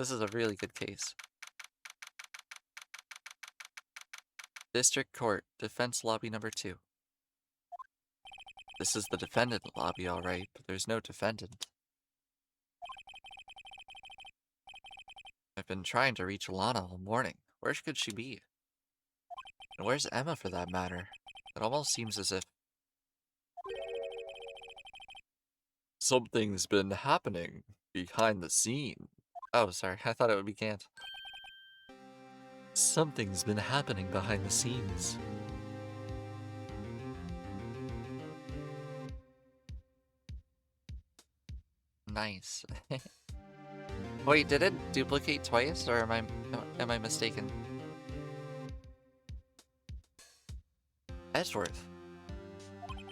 This is a really good case. District Court, Defense Lobby number 2. This is the defendant lobby, alright, but there's no defendant. I've been trying to reach Lana all morning. Where could she be? And where's Emma, for that matter? It almost seems as if something's been happening behind the scene. Oh, sorry, I thought it would be Gant. Something's been happening behind the scenes. Nice. Wait, did it duplicate twice, or am I mistaken? Edgeworth.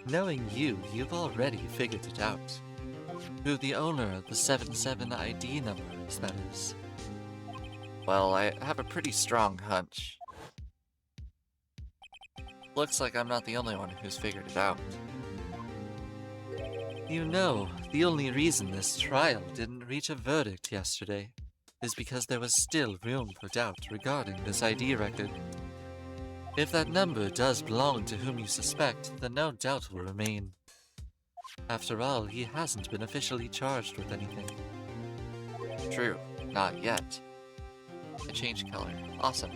Knowing you, you've already figured it out. Who the owner of the 77 ID number is, that is. Well, I have a pretty strong hunch. Looks like I'm not the only one who's figured it out. You know, the only reason this trial didn't reach a verdict yesterday is because there was still room for doubt regarding this ID record. If that number does belong to whom you suspect, then no doubt will remain. After all, he hasn't been officially charged with anything. True, not yet. I changed color. Awesome.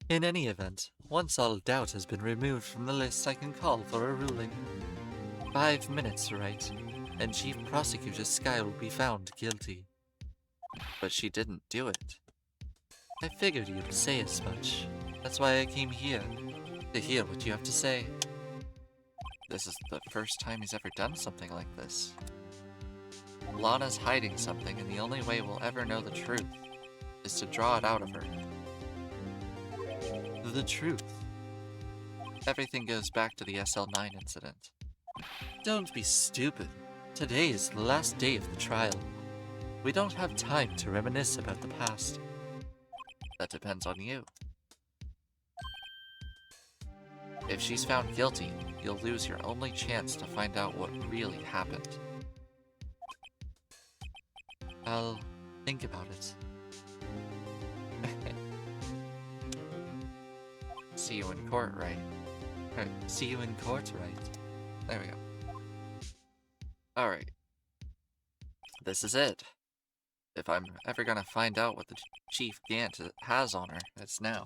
In any event, once all doubt has been removed from the list, I can call for a ruling. 5 minutes, right? And Chief Prosecutor Skye will be found guilty. But she didn't do it. I figured you'd say as much. That's why I came here, to hear what you have to say. This is the first time he's ever done something like this. Lana's hiding something, and the only way we'll ever know the truth is to draw it out of her. The truth. Everything goes back to the SL9 incident. Don't be stupid. Today is the last day of the trial. We don't have time to reminisce about the past. That depends on you. If she's found guilty, you'll lose your only chance to find out what really happened. I'll think about it. See you in court, right? Or, see you in court, right? There we go. Alright. This is it. If I'm ever gonna find out what the Chief Gant has on her, it's now.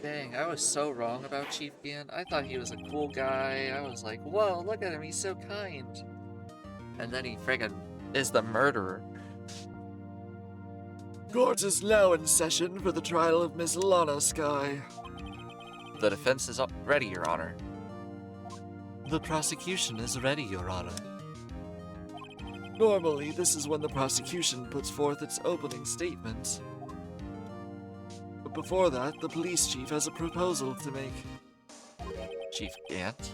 Dang, I was so wrong about Chief Gant. I thought he was a cool guy. I was like, whoa, look at him, he's so kind. And then he friggin' is the murderer. Court is now in session for the trial of Miss Lana Skye. The defense is ready, Your Honor. The prosecution is ready, Your Honor. Normally, this is when the prosecution puts forth its opening statement. But before that, the police chief has a proposal to make. Chief Gant?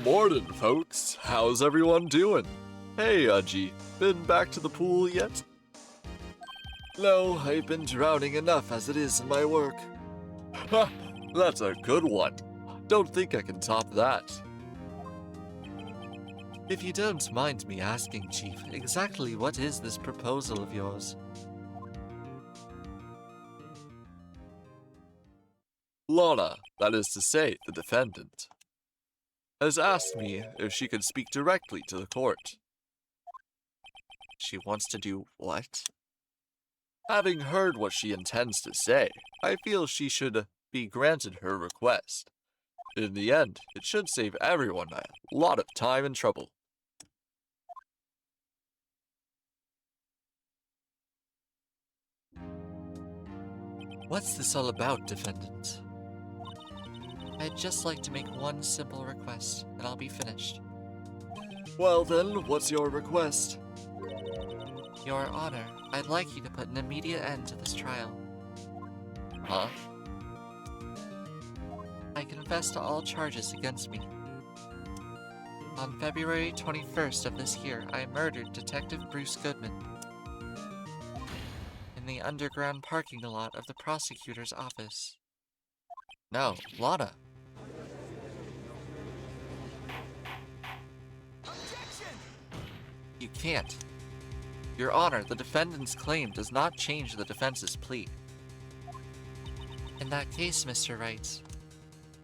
Morning, folks. How's everyone doing? Hey, Udgy. Been back to the pool yet? No, I've been drowning enough as it is in my work. Ha! That's a good one. Don't think I can top that. If you don't mind me asking, Chief, exactly what is this proposal of yours? Lana, that is to say, the defendant, has asked me if she could speak directly to the court. She wants to do what? Having heard what she intends to say, I feel she should be granted her request. In the end, it should save everyone a lot of time and trouble. What's this all about, defendant? I'd just like to make one simple request, and I'll be finished. Well then, what's your request? Your Honor, I'd like you to put an immediate end to this trial. Huh? I confess to all charges against me. On February 21st of this year, I murdered Detective Bruce Goodman in the underground parking lot of the prosecutor's office. No, Lana. Objection! You can't. Your Honor, the defendant's claim does not change the defense's plea. In that case, Mr. Wright,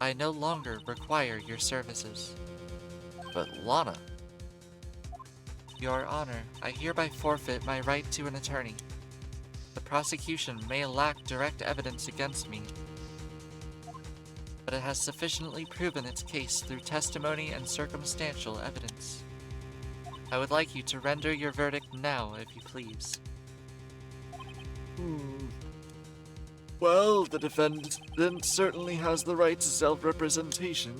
I no longer require your services. But Lana. Your Honor, I hereby forfeit my right to an attorney. The prosecution may lack direct evidence against me, but it has sufficiently proven its case through testimony and circumstantial evidence. I would like you to render your verdict now, if you please. Well, the defendant certainly has the right to self-representation.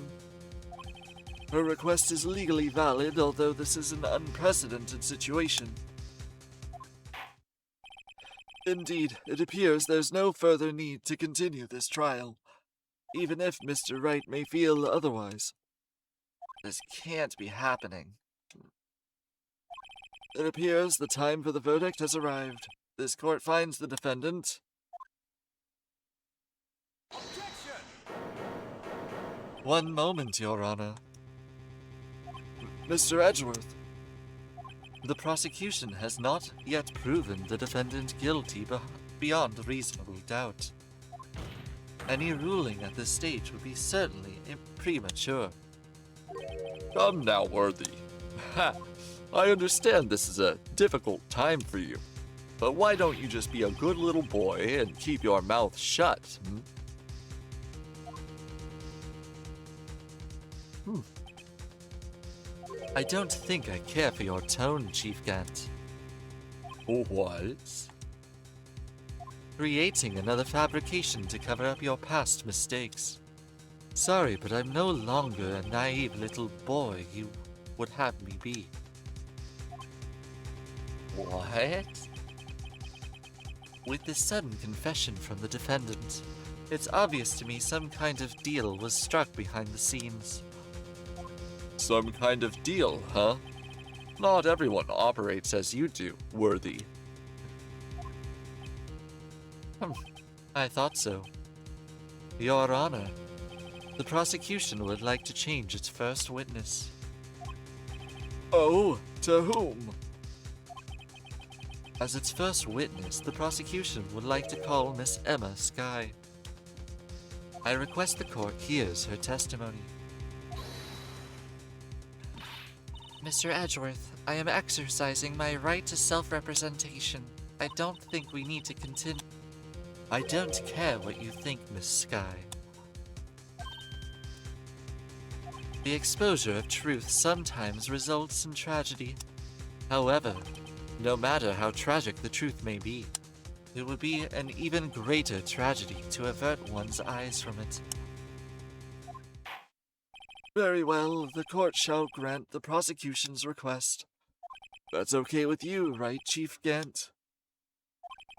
Her request is legally valid, although this is an unprecedented situation. Indeed, it appears there's no further need to continue this trial, even if Mr. Wright may feel otherwise. This can't be happening. It appears the time for the verdict has arrived. This court finds the defendant. Objection! One moment, Your Honor. Mr. Edgeworth, the prosecution has not yet proven the defendant guilty beyond reasonable doubt. Any ruling at this stage would be certainly premature. Come now, Worthy. I understand this is a difficult time for you, but why don't you just be a good little boy and keep your mouth shut? I don't think I care for your tone, Chief Gant. What? Creating another fabrication to cover up your past mistakes. Sorry, but I'm no longer a naive little boy you would have me be. What? With this sudden confession from the defendant, it's obvious to me some kind of deal was struck behind the scenes. Some kind of deal, huh? Not everyone operates as you do, Worthy. I thought so. Your Honor, the prosecution would like to change its first witness. Oh, to whom? As its first witness, the prosecution would like to call Miss Emma Skye. I request the court hears her testimony. Mr. Edgeworth, I am exercising my right to self-representation. I don't think we need to continue. I don't care what you think, Miss Skye. The exposure of truth sometimes results in tragedy. However, no matter how tragic the truth may be, it would be an even greater tragedy to avert one's eyes from it. Very well, the court shall grant the prosecution's request. That's okay with you, right, Chief Gant?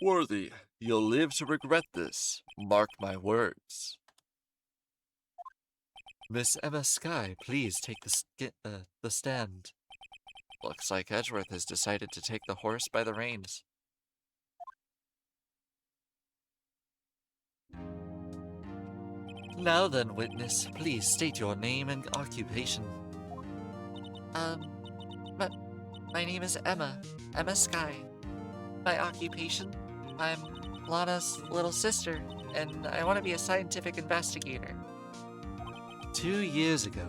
Worthy, you'll live to regret this. Mark my words. Miss Emma Skye, please take the stand. Looks like Edgeworth has decided to take the horse by the reins. Now then, witness, please state your name and occupation. My name is Emma Skye. My occupation? I'm Lana's little sister, and I want to be a scientific investigator. 2 years ago,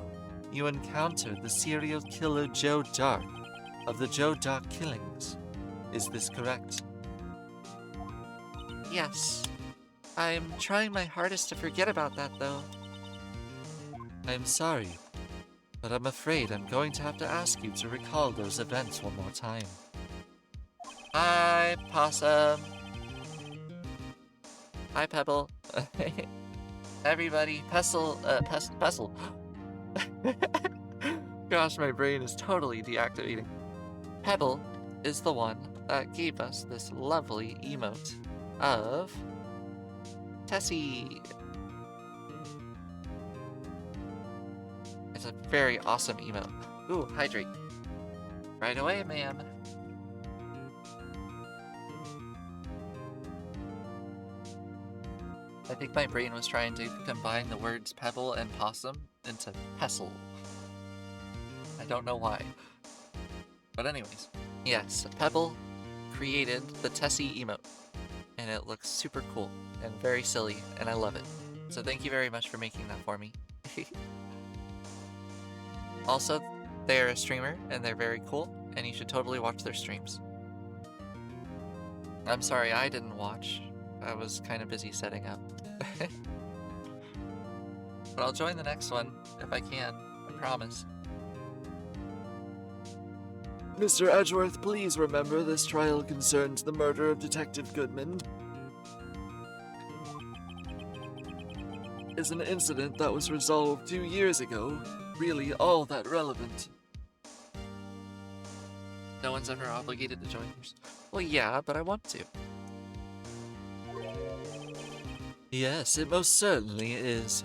you encountered the serial killer Joe Dark of the Joe Dark killings. Is this correct? Yes. I'm trying my hardest to forget about that, though. I'm sorry, but I'm afraid I'm going to have to ask you to recall those events one more time. Hi, Possum. Hi, Pebble. Everybody, Pestle. Gosh, my brain is totally deactivating. Pebble is the one that gave us this lovely emote of Tessie. It's a very awesome emote. Ooh, hydrate. Right away, ma'am. I think my brain was trying to combine the words pebble and possum into pestle. I don't know why. But anyways. Yes, Pebble created the Tessie emote. And it looks super cool and very silly, and I love it. So thank you very much for making that for me. Also, they're a streamer, and they're very cool, and you should totally watch their streams. I'm sorry I didn't watch. I was kind of busy setting up. But I'll join the next one, if I can. I promise. Mr. Edgeworth, please remember this trial concerns the murder of Detective Goodman. Is an incident that was resolved 2 years ago really all that relevant? No one's ever obligated to join yours. Well, yeah, but I want to. Yes, it most certainly is.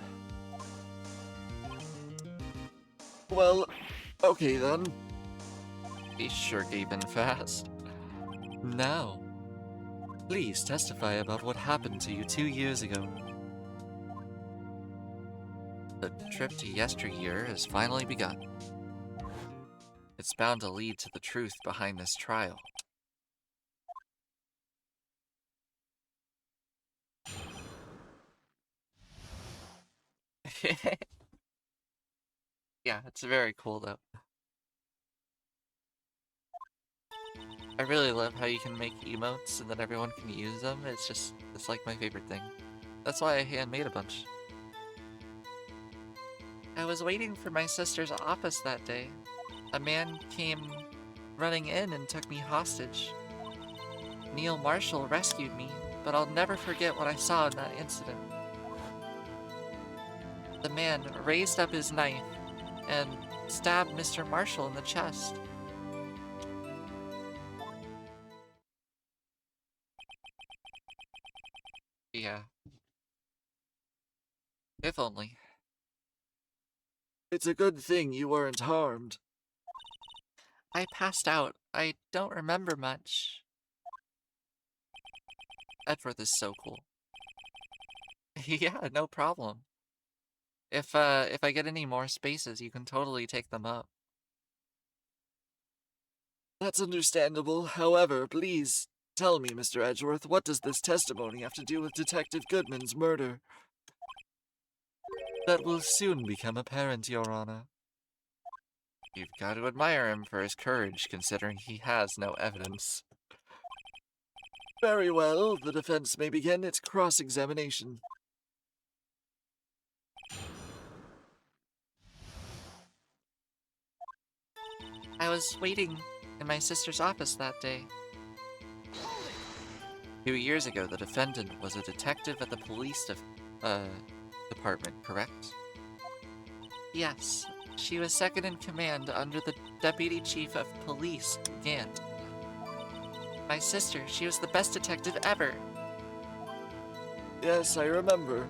Well, okay then. He sure gave in fast. Now, please testify about what happened to you 2 years ago. The trip to yesteryear has finally begun. It's bound to lead to the truth behind this trial. Yeah, it's very cool though. I really love how you can make emotes and then everyone can use them. It's like my favorite thing. That's why I handmade a bunch. I was waiting for my sister's office that day. A man came running in and took me hostage. Neil Marshall rescued me, but I'll never forget what I saw in that incident. The man raised up his knife and stabbed Mr. Marshall in the chest. Yeah. If only. It's a good thing you weren't harmed. I passed out. I don't remember much. Edgeworth is so cool. Yeah, no problem. If I get any more spaces, you can totally take them up. That's understandable. However, please tell me, Mr. Edgeworth, what does this testimony have to do with Detective Goodman's murder? That will soon become apparent, Your Honor. You've got to admire him for his courage, considering he has no evidence. Very well, the defense may begin its cross-examination. I was waiting in my sister's office that day. 2 years ago, the defendant was a detective at the police department, correct? Yes, she was second in command under the Deputy Chief of Police, Gant. My sister, she was the best detective ever. Yes, I remember.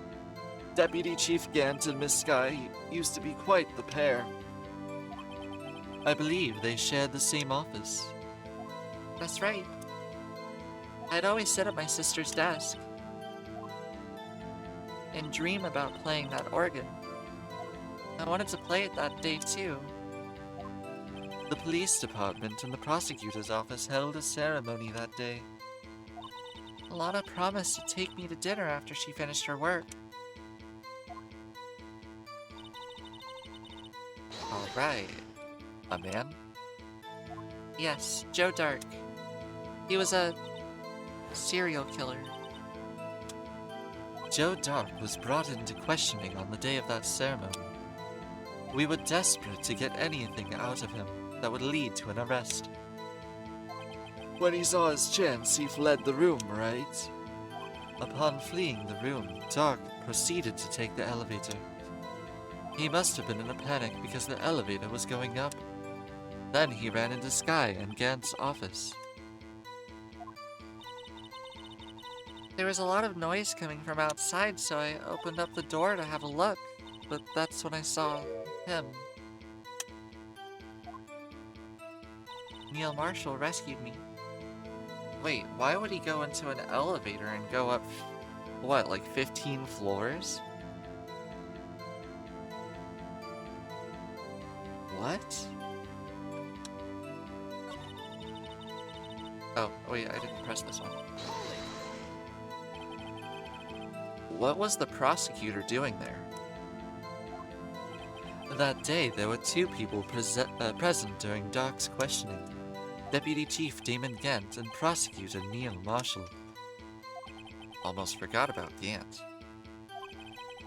Deputy Chief Gant and Miss Skye used to be quite the pair. I believe they shared the same office. That's right. I'd always sit at my sister's desk and dream about playing that organ. I wanted to play it that day too. The police department and the prosecutor's office held a ceremony that day. Alana promised to take me to dinner after she finished her work. Alright. A man? Yes, Joe Dark. He was a serial killer. Joe Dark was brought into questioning on the day of that ceremony. We were desperate to get anything out of him that would lead to an arrest. When he saw his chance, he fled the room, right? Upon fleeing the room, Dark proceeded to take the elevator. He must have been in a panic because the elevator was going up. Then he ran into Skye and Gant's office. There was a lot of noise coming from outside, so I opened up the door to have a look, but that's when I saw him. Neil Marshall rescued me. Wait, why would he go into an elevator and go up, what, like 15 floors? What? Oh, wait, I didn't press this one. What was the prosecutor doing there? That day, there were two people present during Dark's questioning. Deputy Chief Damon Gant and Prosecutor Neil Marshall. Almost forgot about Gant.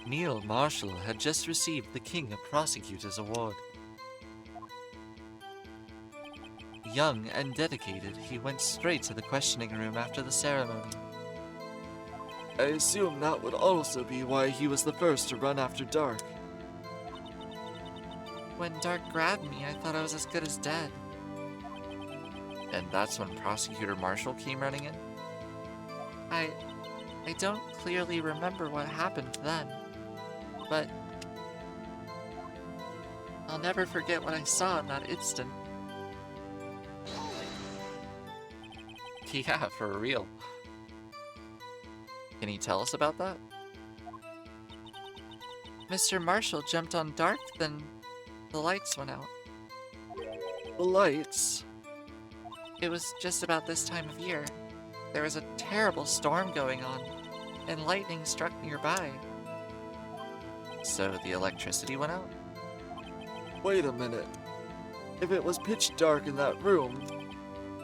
Neil Marshall had just received the King of Prosecutors Award. Young and dedicated, he went straight to the questioning room after the ceremony. I assume that would also be why he was the first to run after Dark. When Dark grabbed me, I thought I was as good as dead. And that's when Prosecutor Marshall came running in? I don't clearly remember what happened then, but I'll never forget what I saw in that instant. Yeah, for real. Can you tell us about that? Mr. Marshall jumped on Dark, then the lights went out. The lights? It was just about this time of year. There was a terrible storm going on, and lightning struck nearby. So the electricity went out? Wait a minute. If it was pitch dark in that room,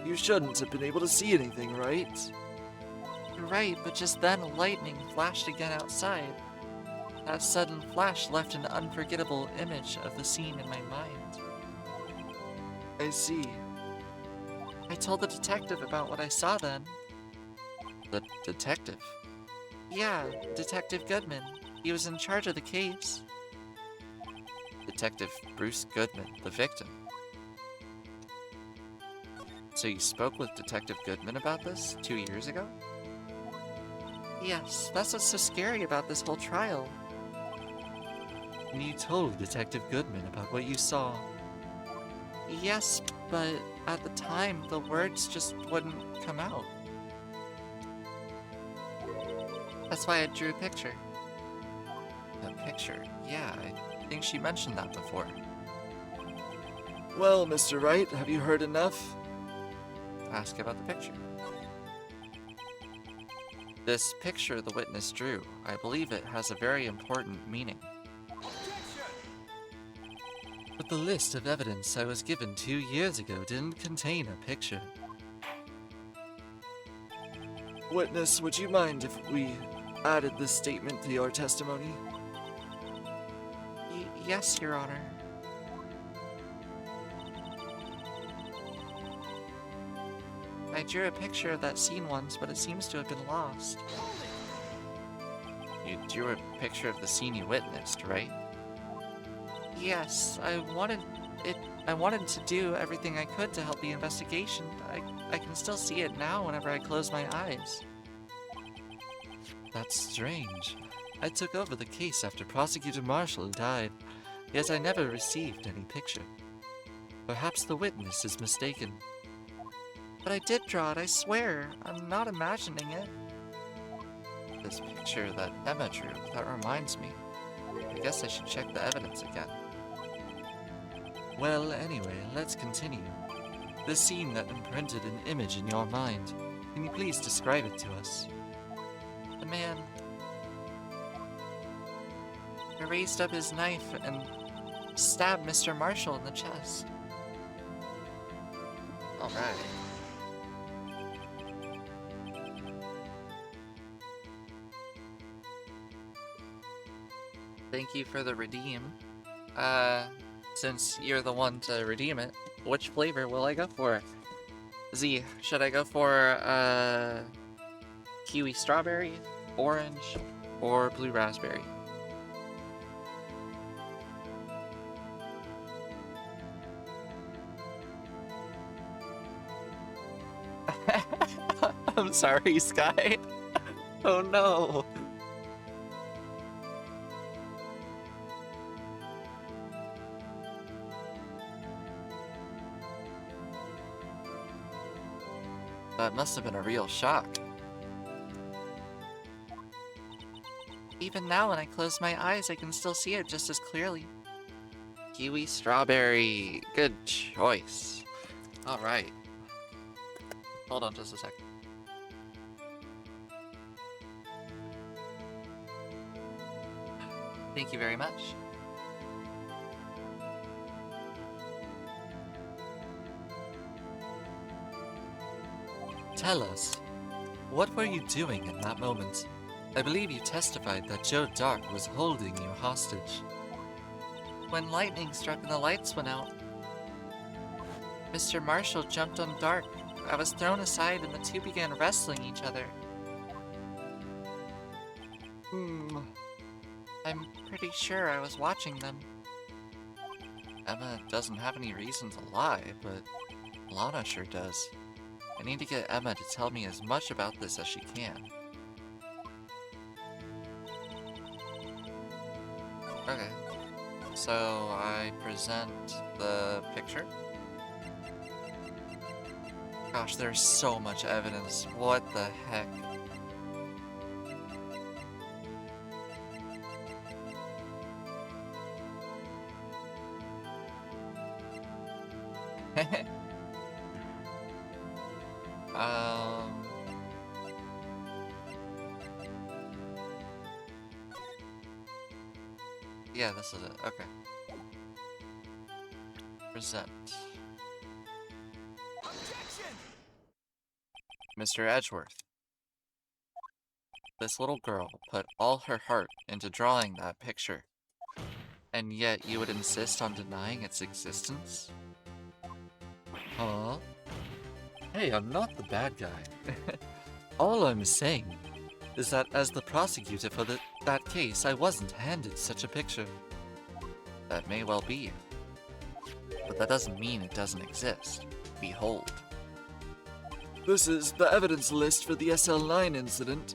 you shouldn't have been able to see anything, right? Right, but just then lightning flashed again outside. That sudden flash left an unforgettable image of the scene in my mind. I see. I told the detective about what I saw then. The detective? Yeah, Detective Goodman. He was in charge of the case. Detective Bruce Goodman, the victim. So you spoke with Detective Goodman about this 2 years ago? Yes, that's what's so scary about this whole trial. And you told Detective Goodman about what you saw? Yes, but at the time, the words just wouldn't come out. That's why I drew a picture. A picture? Yeah, I think she mentioned that before. Well, Mr. Wright, have you heard enough? Ask about the picture. This picture the witness drew, I believe it has a very important meaning. But the list of evidence I was given 2 years ago didn't contain a picture. Witness, would you mind if we added this statement to your testimony? Yes, Your Honor. I drew a picture of that scene once, but it seems to have been lost. You drew a picture of the scene you witnessed, right? Yes, I wanted to do everything I could to help the investigation. I can still see it now whenever I close my eyes. That's strange. I took over the case after Prosecutor Marshall died, yet I never received any picture. Perhaps the witness is mistaken. But I did draw it, I swear. I'm not imagining it. This picture that Emma drew, that reminds me. I guess I should check the evidence again. Well, anyway, let's continue. The scene that imprinted an image in your mind. Can you please describe it to us? The man raised up his knife and stabbed Mr. Marshall in the chest. Alright. Thank you for the redeem. Since you're the one to redeem it, which flavor will I go for? Z, should I go for, kiwi strawberry, orange, or blue raspberry? I'm sorry, Sky. Oh no. That must have been a real shock. Even now, when I close my eyes, I can still see it just as clearly. Kiwi strawberry. Good choice. Alright. Hold on just a second. Thank you very much. Tell us, what were you doing in that moment? I believe you testified that Joe Dark was holding you hostage. When lightning struck and the lights went out, Mr. Marshall jumped on Dark. I was thrown aside and the two began wrestling each other. I'm pretty sure I was watching them. Emma doesn't have any reason to lie, but Lana sure does. I need to get Emma to tell me as much about this as she can. Okay, so I present the picture. Gosh, there's so much evidence. What the heck? Yeah, this is it. Okay. Present. Objection! Mr. Edgeworth. This little girl put all her heart into drawing that picture, and yet you would insist on denying its existence? Huh? Hey, I'm not the bad guy. All I'm saying is that as the prosecutor for that case, I wasn't handed such a picture. That may well be. But that doesn't mean it doesn't exist. Behold. This is the evidence list for the SL9 incident.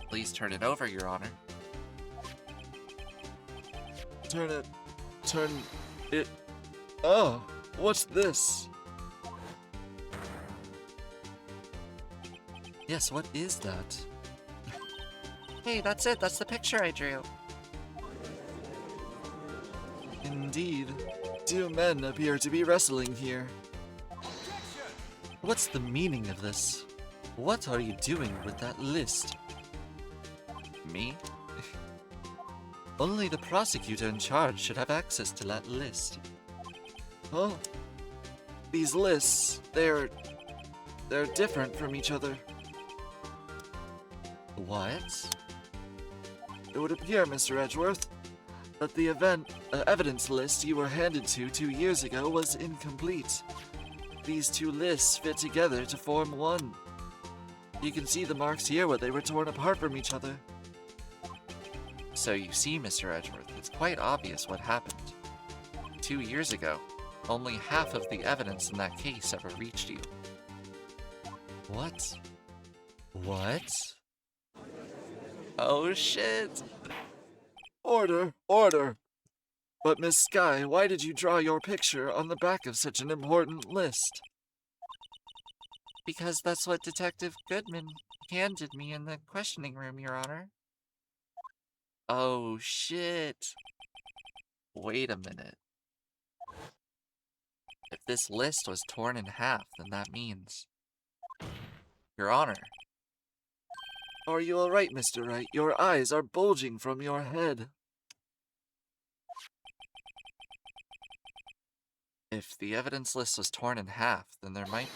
Please turn it over, Your Honor. Turn it... Oh, what's this? Yes, what is that? Hey, that's it. That's the picture I drew. Indeed. Two men appear to be wrestling here. Objection! What's the meaning of this? What are you doing with that list? Me? Only the prosecutor in charge should have access to that list. Huh? These lists, they're different from each other. What? It would appear, Mr. Edgeworth, that the evidence list you were handed to 2 years ago was incomplete. These two lists fit together to form one. You can see the marks here where they were torn apart from each other. So you see, Mr. Edgeworth, it's quite obvious what happened. 2 years ago, only half of the evidence in that case ever reached you. What? What? Oh shit! Order, order! But Miss Sky, why did you draw your picture on the back of such an important list? Because that's what Detective Goodman handed me in the questioning room, Your Honor. Oh shit! Wait a minute. If this list was torn in half, then that means... Your Honor. Are you alright, Mr. Wright? Your eyes are bulging from your head. If the evidence list was torn in half, then there might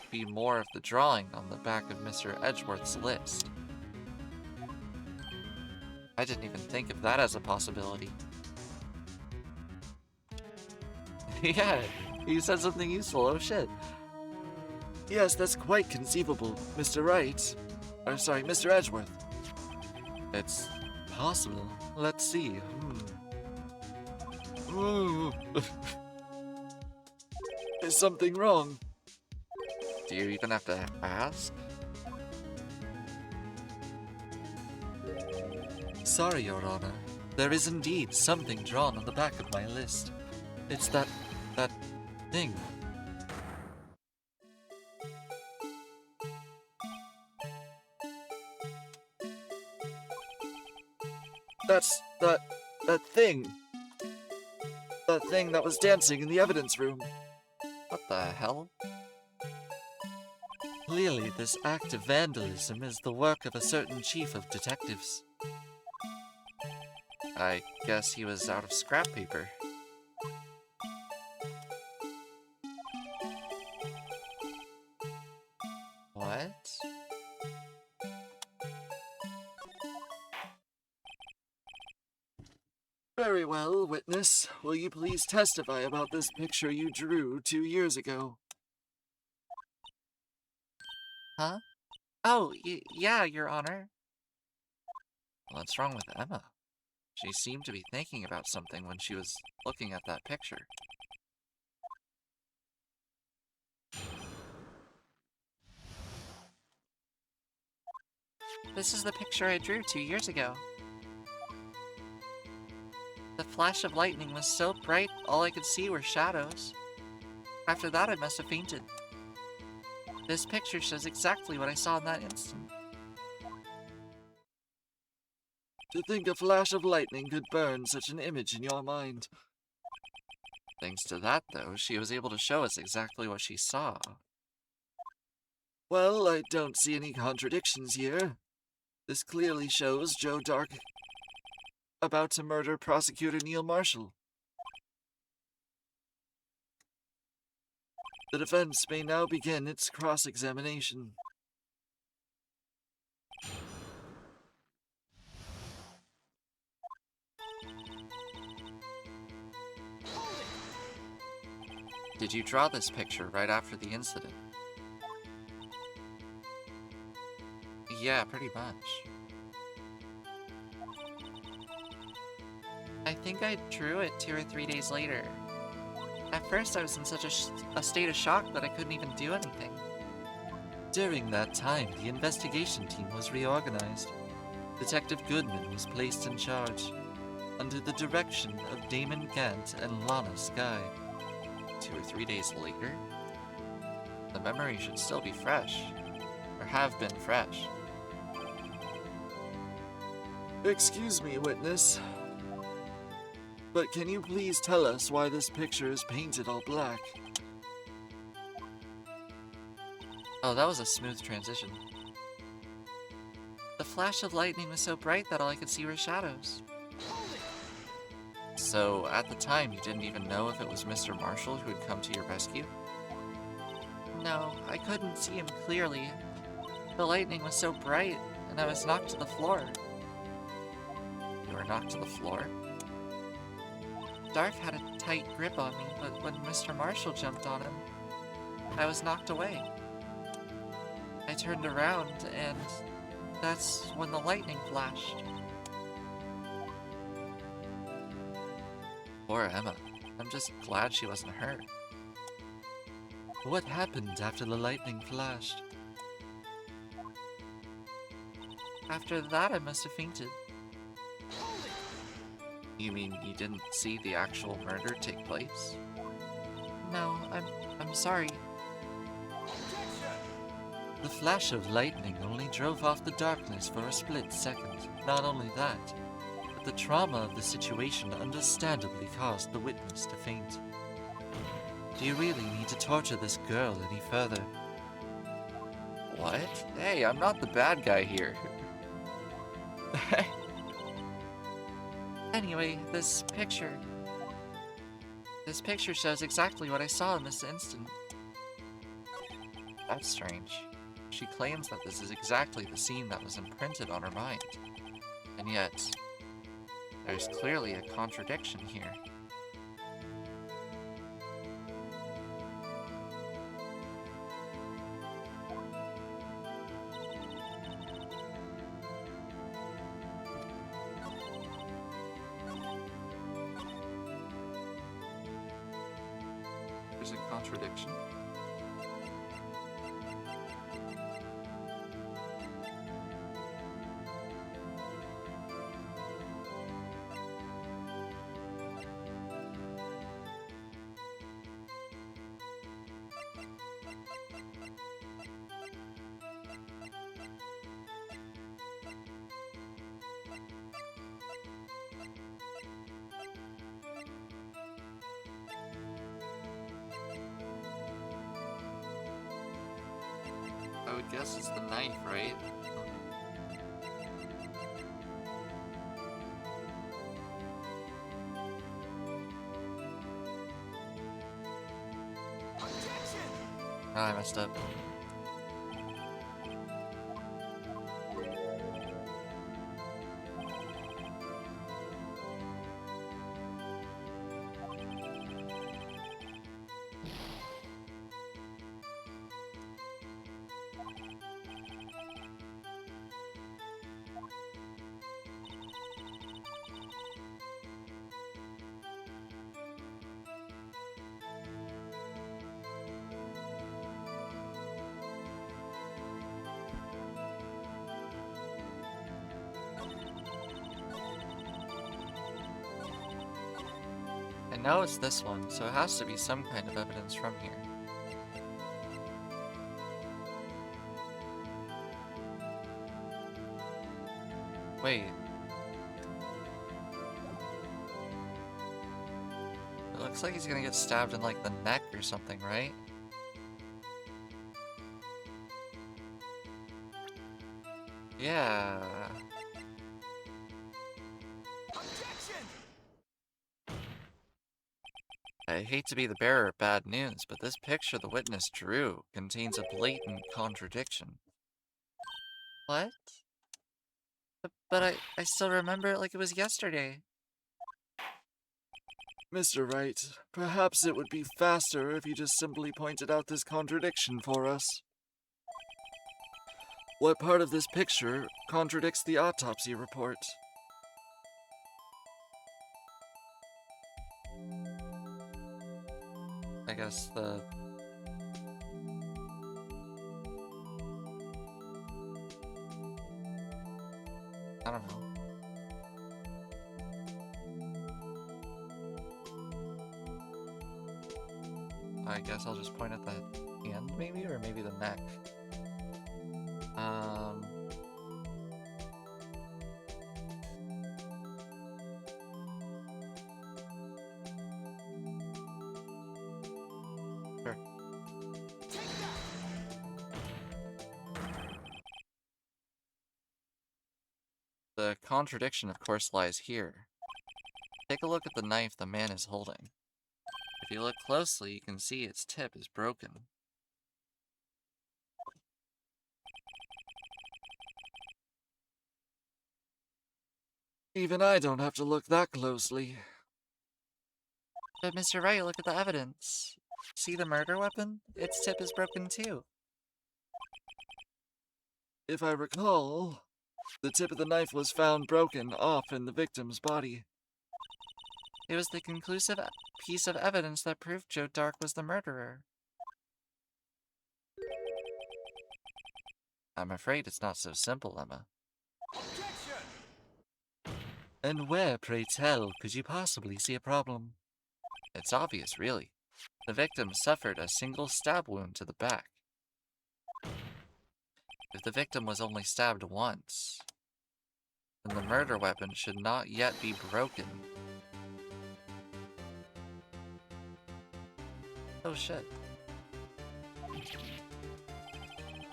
be more of the drawing on the back of Mr. Edgeworth's list. I didn't even think of that as a possibility. Yeah, you said something useful, oh shit. Yes, that's quite conceivable, Mr. Wright. Sorry, Mr. Edgeworth. It's Possible. Let's see. Is something wrong? Do you even have to ask? Sorry, Your Honor. There is indeed something drawn on the back of my list. It's that thing. That's that thing. That thing that was dancing in the evidence room. What the hell? Clearly, this act of vandalism is the work of a certain chief of detectives. I guess he was out of scrap paper. What? Very well, witness. Will you please testify about this picture you drew 2 years ago? Huh? Oh, yeah, Your Honor. What's wrong with Emma? She seemed to be thinking about something when she was looking at that picture. This is the picture I drew 2 years ago. The flash of lightning was so bright, all I could see were shadows. After that, I must have fainted. This picture shows exactly what I saw in that instant. To think a flash of lightning could burn such an image in your mind. Thanks to that, though, she was able to show us exactly what she saw. Well, I don't see any contradictions here. This clearly shows Joe Dark about to murder Prosecutor Neil Marshall. The defense may now begin its cross-examination. Did you draw this picture right after the incident? Yeah, pretty much. I think I drew it 2 or 3 days later. At first, I was in such a state of shock that I couldn't even do anything. During that time, the investigation team was reorganized. Detective Goodman was placed in charge, under the direction of Damon Gant and Lana Skye. 2 or 3 days later? The memory should still be fresh, or have been fresh. Excuse me, witness. But can you please tell us why this picture is painted all black? Oh, that was a smooth transition. The flash of lightning was so bright that all I could see were shadows. So, at the time, you didn't even know if it was Mr. Marshall who had come to your rescue? No, I couldn't see him clearly. The lightning was so bright, and I was knocked to the floor. You were knocked to the floor? Dark had a tight grip on me, but when Mr. Marshall jumped on him, I was knocked away. I turned around, and that's when the lightning flashed. Poor Emma. I'm just glad she wasn't hurt. What happened after the lightning flashed? After that, I must have fainted. You mean you didn't see the actual murder take place? No, I'm sorry. The flash of lightning only drove off the darkness for a split second. Not only that, but the trauma of the situation understandably caused the witness to faint. Do you really need to torture this girl any further? What? Hey, I'm not the bad guy here. Anyway, this picture shows exactly what I saw in this instant. That's strange. She claims that this is exactly the scene that was imprinted on her mind. And yet, there's clearly a contradiction here. There's a contradiction? guess it's the knife, right? Objection! Oh, I messed up. I know it's this one, so it has to be some kind of evidence from here. Wait. It looks like he's gonna get stabbed in like the neck or something, right? Yeah. Objection! I hate to be the bearer of bad news, but this picture the witness drew contains a blatant contradiction. What? But I still remember it like it was yesterday. Mr. Wright, perhaps it would be faster if you just simply pointed out this contradiction for us. What part of this picture contradicts the autopsy report? I guess the... I don't know. I guess I'll just point at the hand, maybe? Or maybe the neck. Sure. The contradiction, of course, lies here. Take a look at the knife the man is holding. If you look closely, you can see its tip is broken. Even I don't have to look that closely. But Mr. Wright, look at the evidence. See the murder weapon? Its tip is broken too. If I recall, the tip of the knife was found broken off in the victim's body. It was the conclusive piece of evidence that proved Joe Dark was the murderer. I'm afraid it's not so simple, Emma. Objection! And where, pray tell, could you possibly see a problem? It's obvious, really. The victim suffered a single stab wound to the back. If the victim was only stabbed once, then the murder weapon should not yet be broken. Oh shit.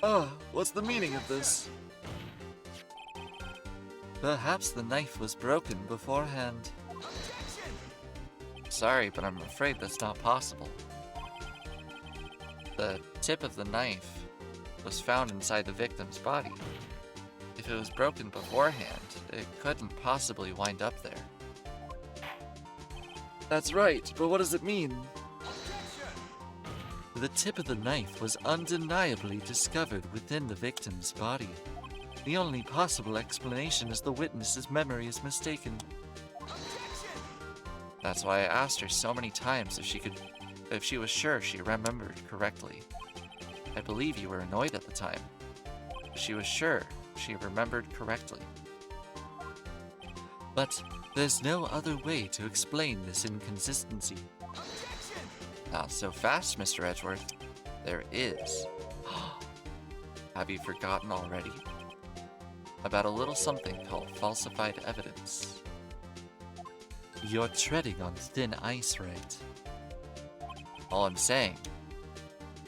Ah, what's the meaning of this? Perhaps the knife was broken beforehand. Objection! Sorry, but I'm afraid that's not possible. The tip of the knife was found inside the victim's body. If it was broken beforehand, it couldn't possibly wind up there. That's right, but what does it mean? Objection! The tip of the knife was undeniably discovered within the victim's body. The only possible explanation is the witness's memory is mistaken. Objection! That's why I asked her so many times if she was sure she remembered correctly. I believe you were annoyed at the time, but she was sure she remembered correctly. But there's no other way to explain this inconsistency. Objection! Not so fast, Mr. Edgeworth. There is. Have you forgotten already? About a little something called falsified evidence. You're treading on thin ice, right? All I'm saying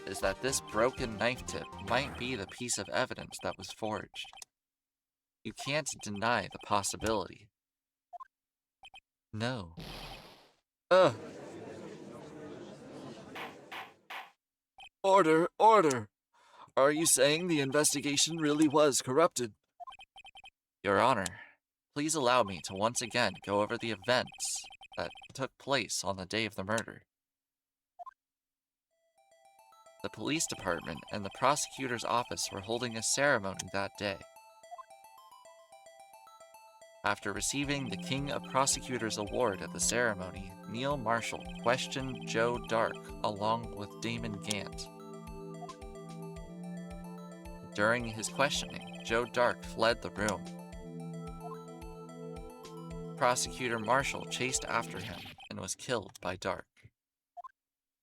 is that this broken knife tip might be the piece of evidence that was forged. You can't deny the possibility. No. Ugh. Order, order! Are you saying the investigation really was corrupted? Your Honor, please allow me to once again go over the events that took place on the day of the murder. The police department and the prosecutor's office were holding a ceremony that day. After receiving the King of Prosecutors Award at the ceremony, Neil Marshall questioned Joe Dark along with Damon Gant. During his questioning, Joe Dark fled the room. Prosecutor Marshall chased after him and was killed by Dark.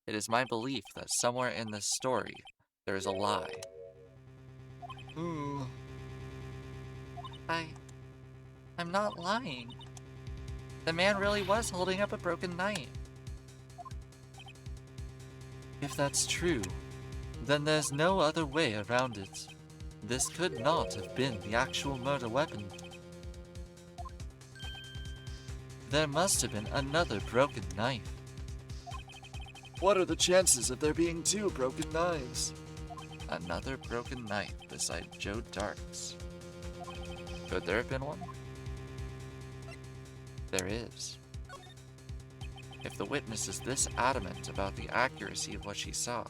It is my belief that somewhere in this story, there is a lie. I'm not lying. The man really was holding up a broken knife. If that's true, then there's no other way around it. This could not have been the actual murder weapon. There must have been another broken knife. What are the chances of there being two broken knives? Another broken knife beside Joe Dark's. Could there have been one? There is. If the witness is this adamant about the accuracy of what she saw,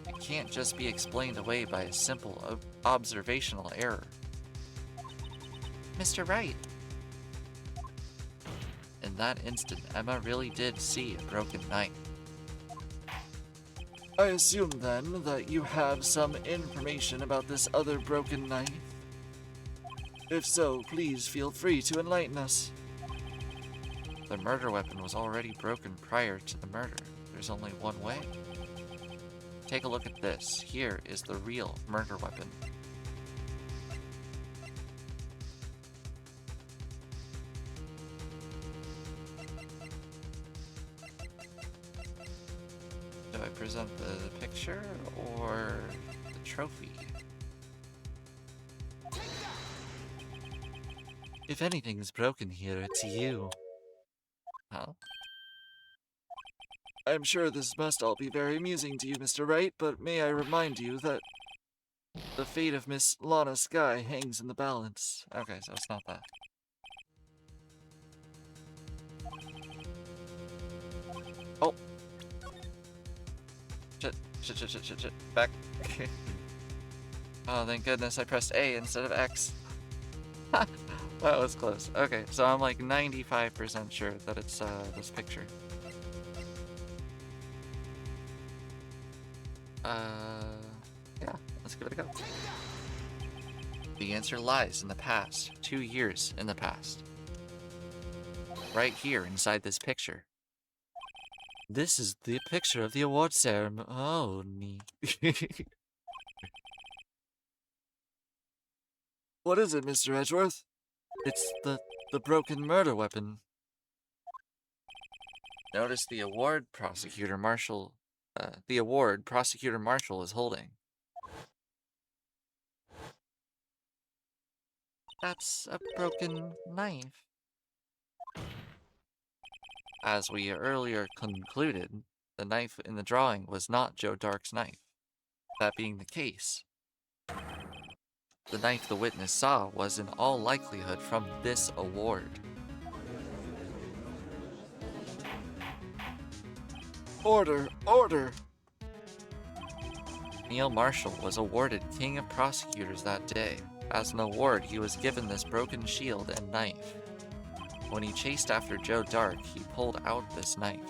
it can't just be explained away by a simple observational error. Mr. Wright. In that instant, Emma really did see a broken knife. I assume then that you have some information about this other broken knife. If so, please feel free to enlighten us. The murder weapon was already broken prior to the murder. There's only one way. Take a look at this. Here is the real murder weapon. Do I present the picture or the trophy? If anything's broken here, it's you. Huh? I'm sure this must all be very amusing to you, Mr. Wright, but may I remind you that the fate of Miss Lana Skye hangs in the balance. Okay, so it's not that. Oh! Shit. Back. Oh, thank goodness I pressed A instead of X. That was close. Okay, so I'm like 95% sure that it's this picture. Yeah, let's give it a go. The answer lies in the past, 2 years in the past. Right here inside this picture. This is the picture of the award ceremony. What is it, Mr. Edgeworth? It's the broken murder weapon. Notice the award Prosecutor Marshall is holding. That's a broken knife. As we earlier concluded, the knife in the drawing was not Joe Dark's knife. That being the case, the knife the witness saw was in all likelihood from this award. Order, order! Neil Marshall was awarded King of Prosecutors that day. As an award, he was given this broken shield and knife. When he chased after Joe Dark, he pulled out this knife.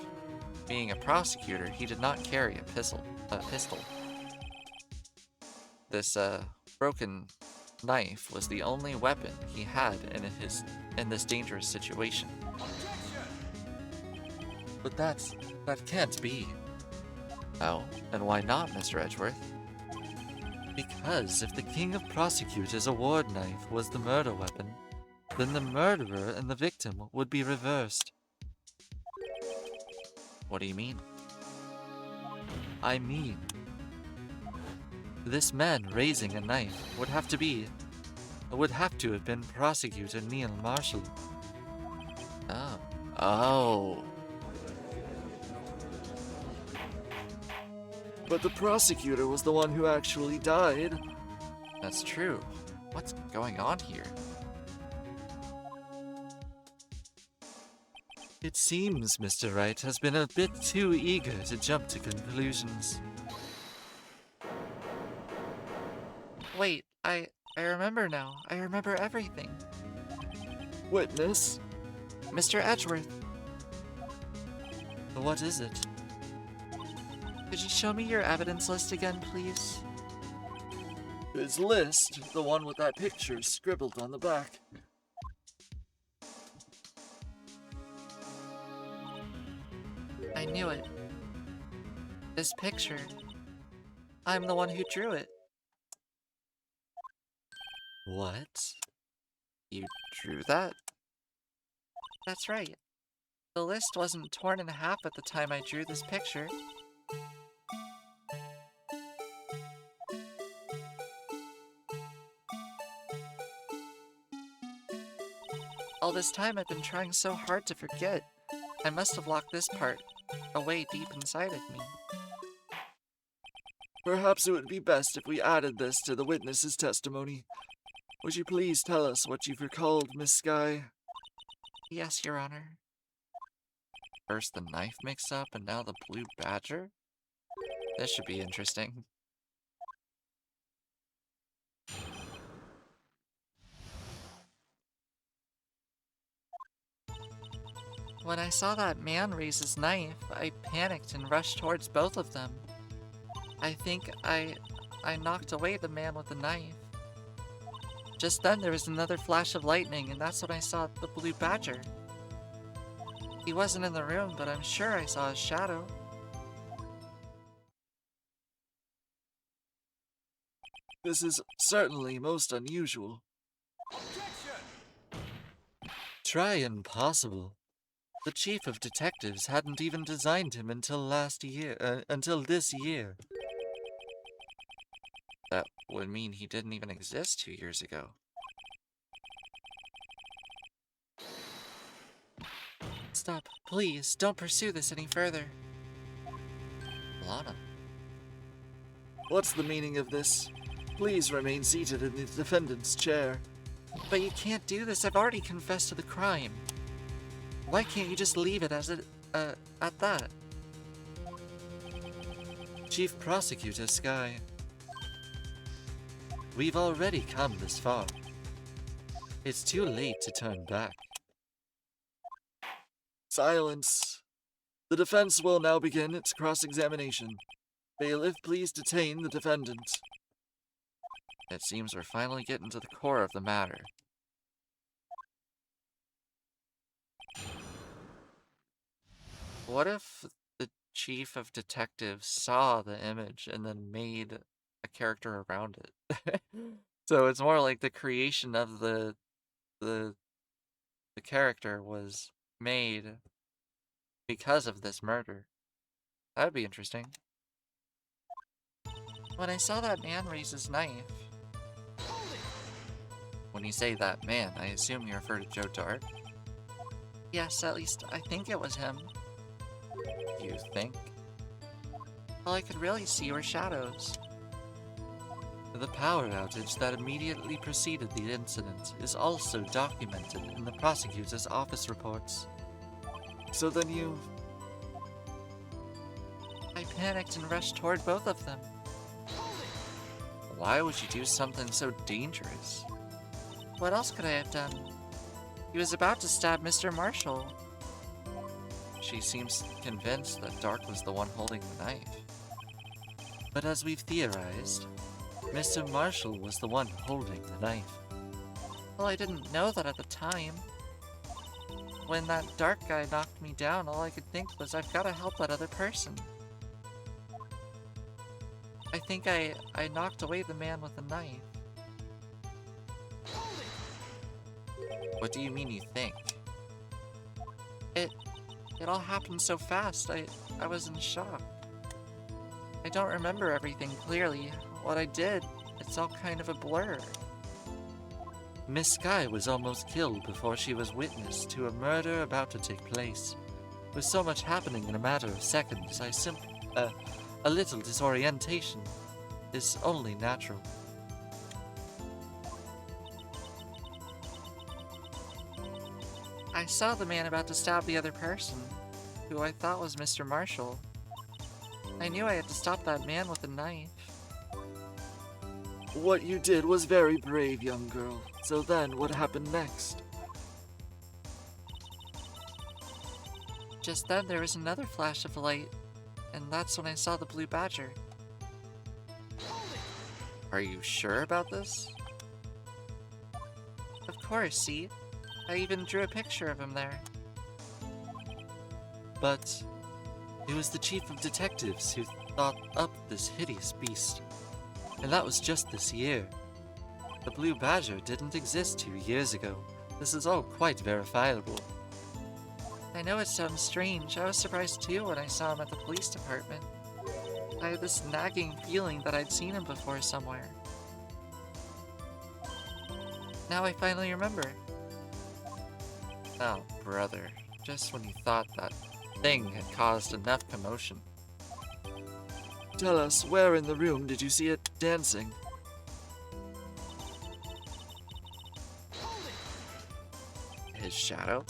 Being a prosecutor, he did not carry a pistol. This broken knife was the only weapon he had in this dangerous situation. But that can't be. Oh, and why not, Mr. Edgeworth? Because if the King of Prosecutors' award knife was the murder weapon, then the murderer and the victim would be reversed. What do you mean? I mean, this man raising a knife would have to have been Prosecutor Neil Marshall. Oh. Oh. But the prosecutor was the one who actually died. That's true. What's going on here? It seems Mr. Wright has been a bit too eager to jump to conclusions. Wait, I remember now. I remember everything. Witness? Mr. Edgeworth. What is it? Could you show me your evidence list again, please? His list, the one with that picture scribbled on the back. I knew it. This picture. I'm the one who drew it. What? You drew that? That's right. The list wasn't torn in half at the time I drew this picture. All this time I've been trying so hard to forget. I must have locked this part away deep inside of me. Perhaps it would be best if we added this to the witness's testimony. Would you please tell us what you've recalled, Miss Skye? Yes, Your Honor. First the knife mix-up and now the blue badger? This should be interesting. When I saw that man raise his knife, I panicked and rushed towards both of them. I think I knocked away the man with the knife. Just then there was another flash of lightning, and that's when I saw the blue badger. He wasn't in the room, but I'm sure I saw his shadow. This is certainly most unusual. Objection! Try impossible. The chief of detectives hadn't even designed him until this year. That would mean he didn't even exist 2 years ago. Stop, please, don't pursue this any further. Lana. What's the meaning of this? Please remain seated in the defendant's chair. But you can't do this, I've already confessed to the crime. Why can't you just leave it as at that? Chief Prosecutor Skye. We've already come this far. It's too late to turn back. Silence. The defense will now begin its cross-examination. Bailiff, please detain the defendant. It seems we're finally getting to the core of the matter. What if the chief of detectives saw the image and then made a character around it? So it's more like the creation of the character was made because of this murder. That'd be interesting. When I saw that man raise his knife... When you say that man, I assume you refer to Joe Dart? Yes, at least I think it was him. You think? All I could really see were shadows. The power outage that immediately preceded the incident is also documented in the prosecutor's office reports. So then you... I panicked and rushed toward both of them. Why would you do something so dangerous? What else could I have done? He was about to stab Mr. Marshall. She seems convinced that Dark was the one holding the knife. But as we've theorized, Mr. Marshall was the one holding the knife. Well, I didn't know that at the time. When that Dark guy knocked me down, all I could think was I've got to help that other person. I think I knocked away the man with the knife. What do you mean you think? It all happened so fast, I was in shock. don't remember everything clearly. What I did, it's all kind of a blur. Miss Sky was almost killed before she was witness to a murder about to take place. With so much happening in a matter of seconds, a little disorientation is only natural. I saw the man about to stab the other person, who I thought was Mr. Marshall. I knew I had to stop that man with a knife. What you did was very brave, young girl. So then, what happened next? Just then there was another flash of light, and that's when I saw the blue badger. Are you sure about this? Of course, see? I even drew a picture of him there. But it was the chief of detectives who thought up this hideous beast. And that was just this year. The blue badger didn't exist 2 years ago. This is all quite verifiable. I know it sounds strange. I was surprised too when I saw him at the police department. I had this nagging feeling that I'd seen him before somewhere. Now I finally remember. Oh, brother. Just when you thought that thing had caused enough commotion. Tell us, where in the room did you see it dancing? His shadow?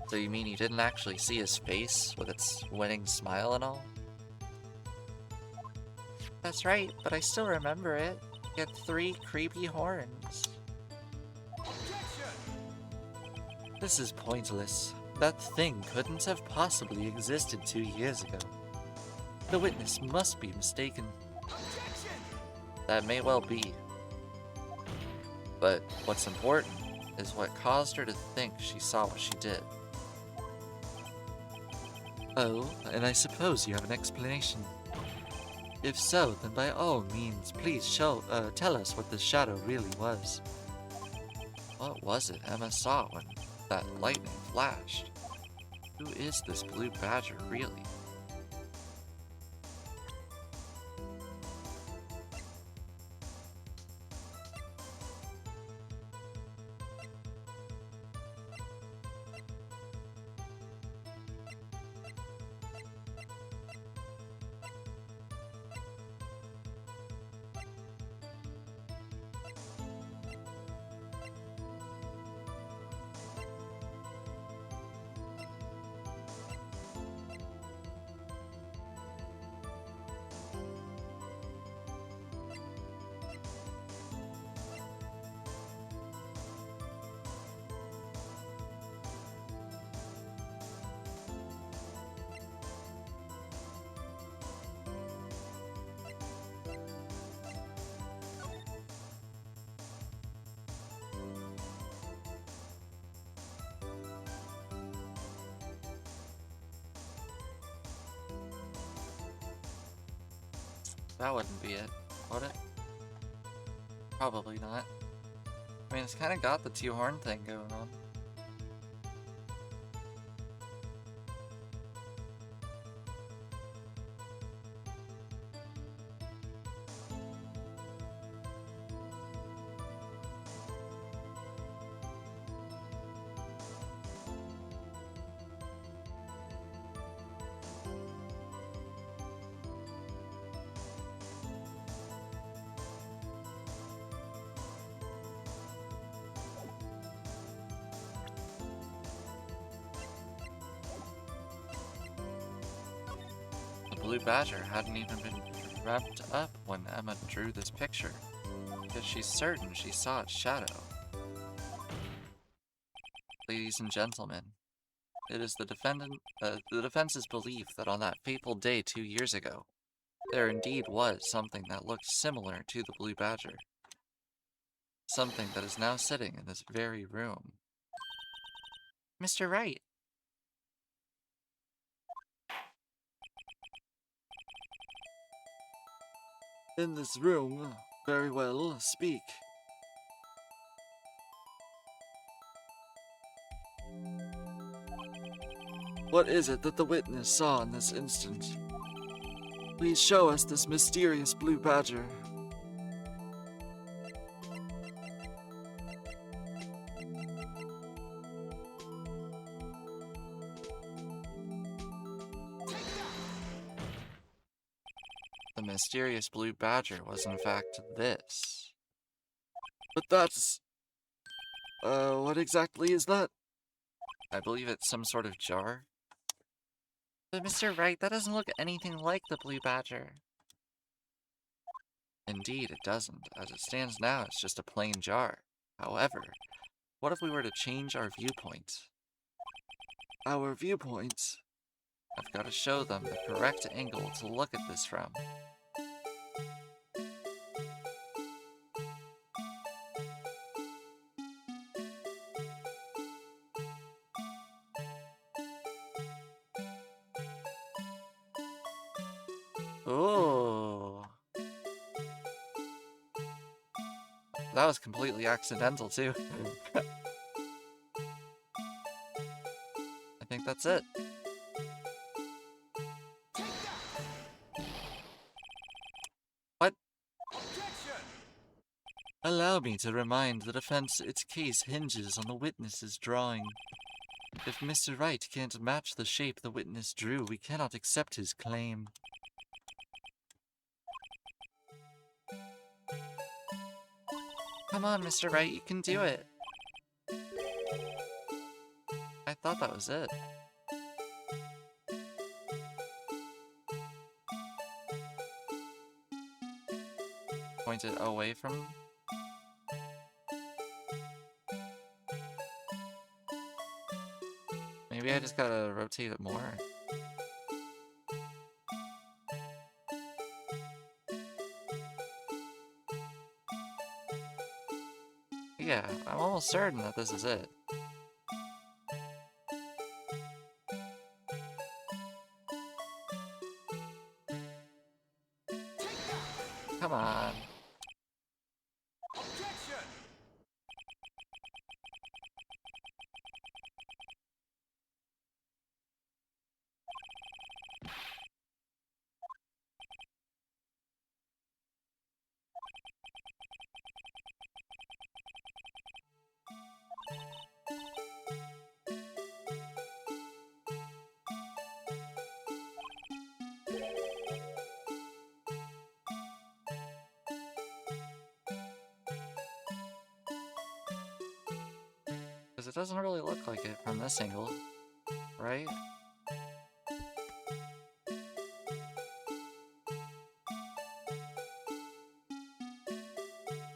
So you mean you didn't actually see his face with its winning smile and all? That's right, but I still remember it. He had 3 creepy horns. This is pointless. That thing couldn't have possibly existed 2 years ago. The witness must be mistaken. That may well be. But what's important is what caused her to think she saw what she did. Oh, and I suppose you have an explanation. If so, then by all means, please tell us what the shadow really was. What was it Emma saw when that lightning flashed? Who is this blue badger really? That wouldn't be it, would it? Probably not. I mean, it's kind of got the 2-horn thing going on. The blue badger hadn't even been wrapped up when Emma drew this picture, because she's certain she saw its shadow. Ladies and gentlemen, it is the defense's belief that on that fateful day 2 years ago, there indeed was something that looked similar to the blue badger. Something that is now sitting in this very room. Mr. Wright. In this room? Very well, speak. What is it that the witness saw in this instant? Please show us this mysterious blue badger. The mysterious blue badger was in fact this. But that's... what exactly is that? I believe it's some sort of jar. But Mr. Wright, that doesn't look anything like the blue badger. Indeed, it doesn't. As it stands now, it's just a plain jar. However, what if we were to change our viewpoint? Our viewpoint? I've got to show them the correct angle to look at this from. Ooh. That was completely accidental, too. I think that's it. What? Objection! Allow me to remind the defense its case hinges on the witness's drawing. If Mr. Wright can't match the shape the witness drew, we cannot accept his claim. Come on, Mr. Wright, you can do it. I thought that was it. Point it away from... Maybe I just gotta rotate it more. Yeah, I'm almost certain that this is it. Come on. Objection! Because it doesn't really look like it from this angle, right?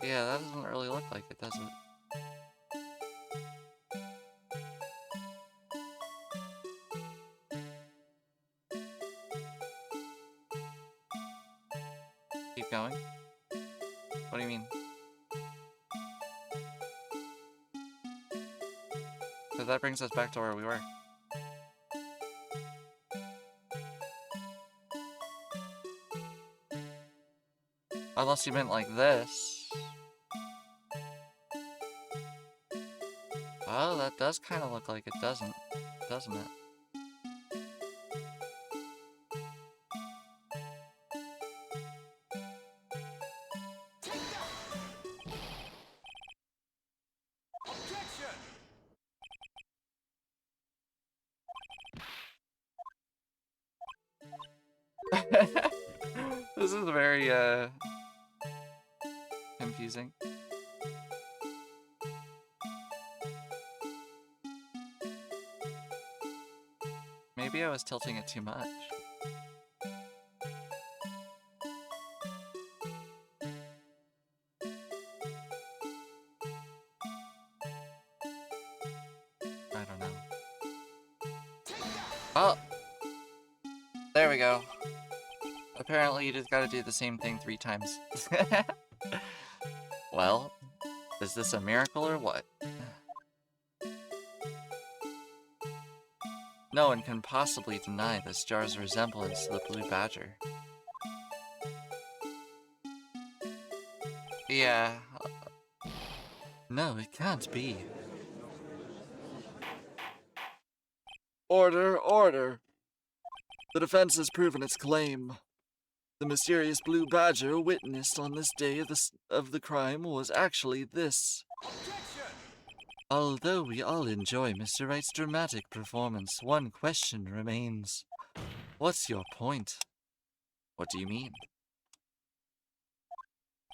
Yeah, that doesn't really look like it, does it? Keep going? What do you mean? So that brings us back to where we were. Unless you meant like this. Oh, that does kind of look like it doesn't it? Objection! This is very, confusing. Maybe I was tilting it too much. I don't know. Oh! There we go. Apparently you just gotta do the same thing 3 times. Well, is this a miracle or what? No one can possibly deny this jar's resemblance to the blue badger. Yeah. No, it can't be. Order, order. The defense has proven its claim. The mysterious blue badger witnessed on this day of the crime was actually this. Objection! Although we all enjoy Mr. Wright's dramatic performance, one question remains. What's your point? What do you mean?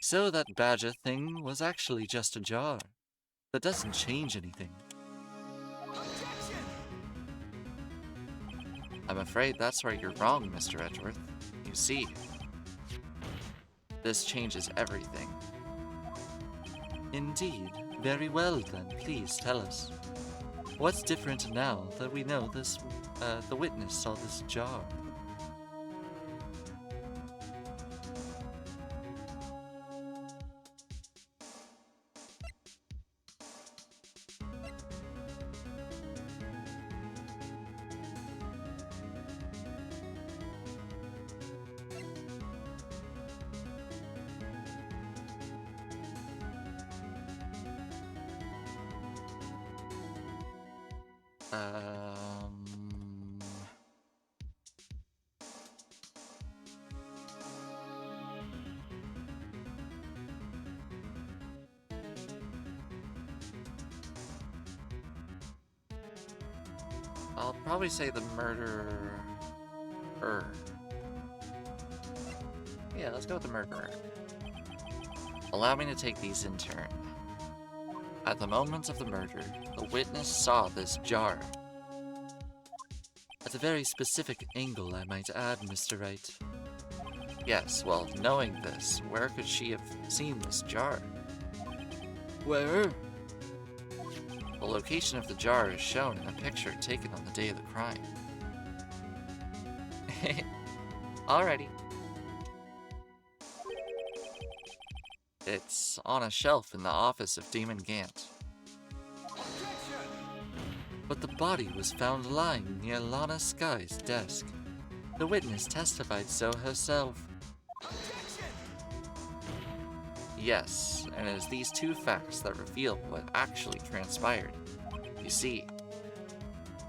So that badger thing was actually just a jar. That doesn't change anything. Objection! I'm afraid that's where you're wrong, Mr. Edgeworth. You see, this changes everything. Indeed. Very well then, please tell us. What's different now that we know this, the witness saw this jar? I'll probably say the murderer. Yeah, let's go with the murderer. Allow me to take these in turn. At the moment of the murder, the witness saw this jar. At a very specific angle, I might add, Mr. Wright. Yes, well, knowing this, where could she have seen this jar? Where? The location of the jar is shown in a picture taken on the day of the crime. Alrighty. It's on a shelf in the office of Demon Gant. Objection! But the body was found lying near Lana Sky's desk. The witness testified so herself. Objection! Yes, and it is these two facts that reveal what actually transpired. You see,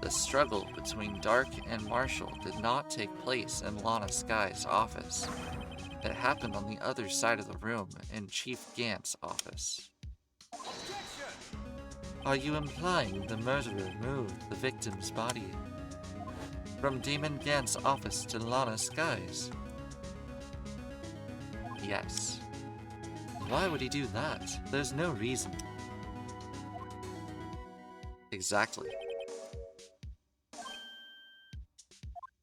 the struggle between Dark and Marshall did not take place in Lana Sky's office. It happened on the other side of the room, in Chief Gant's office. Objection! Are you implying the murderer moved the victim's body from Demon Gant's office to Lana Sky's? Yes. Why would he do that? There's no reason. Exactly.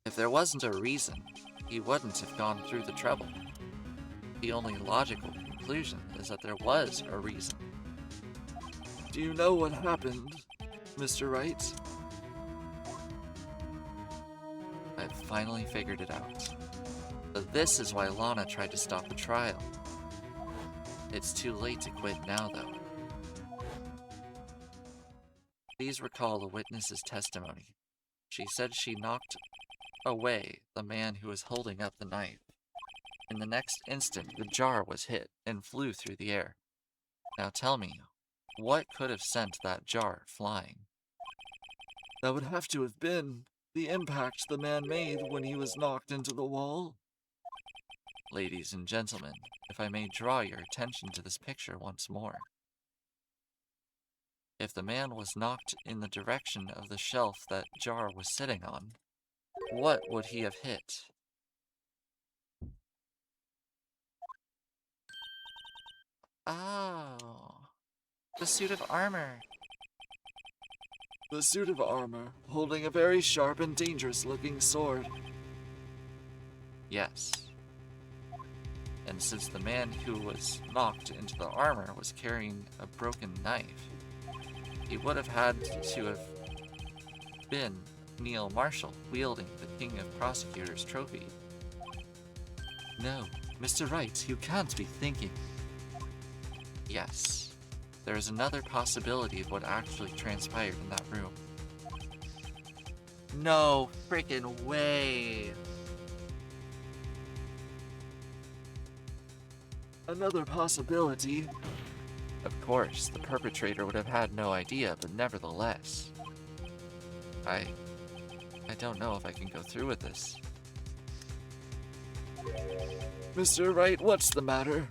If there wasn't a reason, he wouldn't have gone through the trouble. The only logical conclusion is that there was a reason. Do you know what happened, Mr. Wright? I've finally figured it out. But this is why Lana tried to stop the trial. It's too late to quit now, though. Please recall the witness's testimony. She said she knocked away the man who was holding up the knife. In the next instant, the jar was hit and flew through the air. Now tell me, what could have sent that jar flying? That would have to have been the impact the man made when he was knocked into the wall. Ladies and gentlemen, if I may draw your attention to this picture once more. If the man was knocked in the direction of the shelf that jar was sitting on, what would he have hit? Oh, the suit of armor. The suit of armor, holding a very sharp and dangerous-looking sword. Yes. And since the man who was knocked into the armor was carrying a broken knife, he would have had to have been Neil Marshall wielding the King of Prosecutors trophy. No, Mr. Wright, you can't be thinking. Yes, there is another possibility of what actually transpired in that room. No freaking way! Another possibility. Of course, the perpetrator would have had no idea, but nevertheless. I don't know if I can go through with this. Mr. Wright, what's the matter?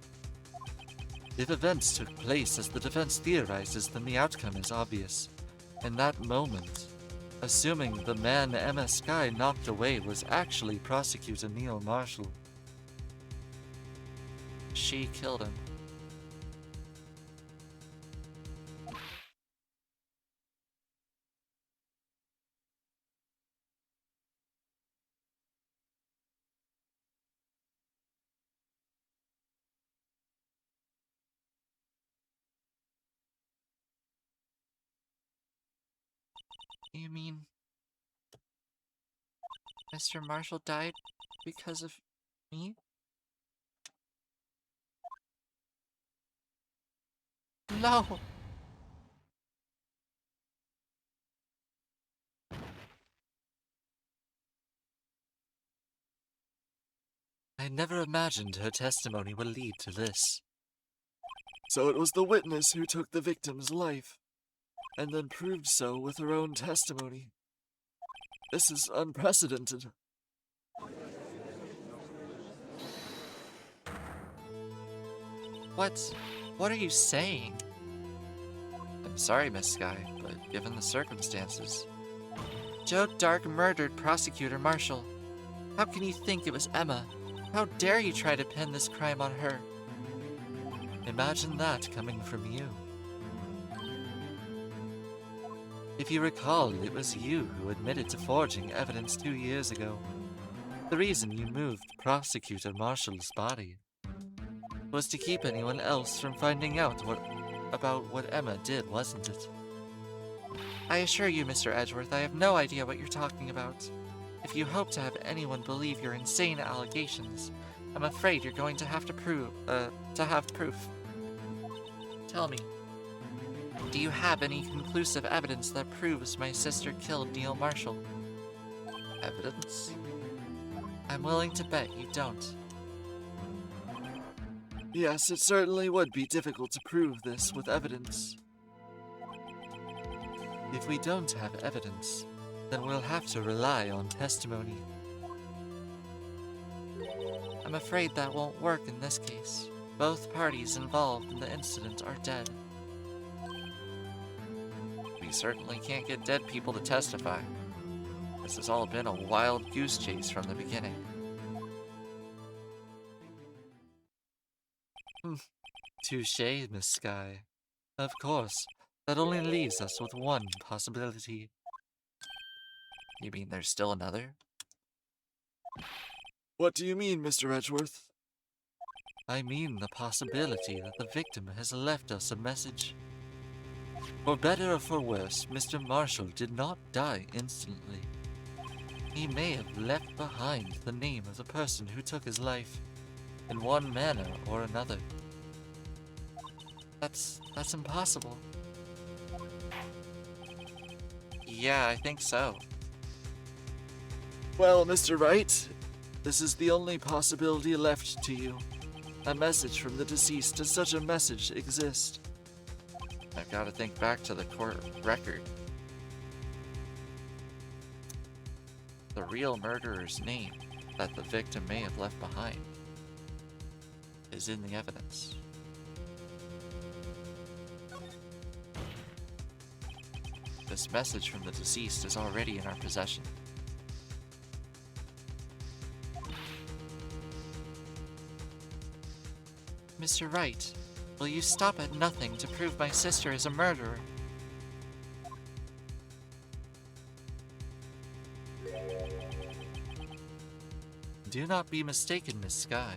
If events took place as the defense theorizes, then the outcome is obvious. In that moment, assuming the man Emma Skye knocked away was actually Prosecutor Neil Marshall. She killed him. You mean Mr. Marshall died because of me? No! I never imagined her testimony would lead to this. So it was the witness who took the victim's life, and then proved so with her own testimony. This is unprecedented. What are you saying? I'm sorry, Miss Skye, but given the circumstances... Joe Dark murdered Prosecutor Marshall. How can you think it was Emma? How dare you try to pin this crime on her? Imagine that coming from you. If you recall, it was you who admitted to forging evidence 2 years ago. The reason you moved Prosecutor Marshall's body was to keep anyone else from finding out about what Emma did, wasn't it? I assure you, Mr. Edgeworth, I have no idea what you're talking about. If you hope to have anyone believe your insane allegations, I'm afraid you're going to have proof. Tell me, do you have any conclusive evidence that proves my sister killed Neil Marshall? Evidence? I'm willing to bet you don't. Yes, it certainly would be difficult to prove this with evidence. If we don't have evidence, then we'll have to rely on testimony. I'm afraid that won't work in this case. Both parties involved in the incident are dead. We certainly can't get dead people to testify. This has all been a wild goose chase from the beginning. Touché, Miss Skye. Of course, that only leaves us with one possibility. You mean there's still another? What do you mean, Mr. Edgeworth? I mean the possibility that the victim has left us a message. For better or for worse, Mr. Marshall did not die instantly. He may have left behind the name of the person who took his life, in one manner or another. That's impossible. Yeah, I think so. Well, Mr. Wright, this is the only possibility left to you. A message from the deceased. Does such a message exist? I've got to think back to the court record. The real murderer's name that the victim may have left behind is in the evidence. This message from the deceased is already in our possession. Mr. Wright, will you stop at nothing to prove my sister is a murderer? Do not be mistaken, Miss Skye.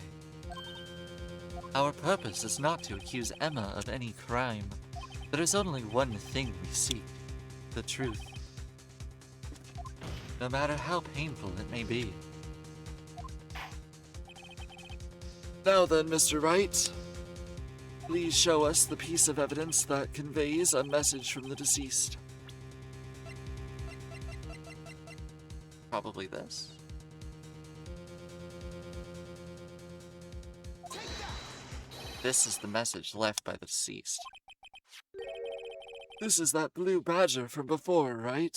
Our purpose is not to accuse Emma of any crime. There is only one thing we seek: the truth. No matter how painful it may be. Now then, Mr. Wright, please show us the piece of evidence that conveys a message from the deceased. Probably this. This is the message left by the deceased. This is that blue badger from before, right?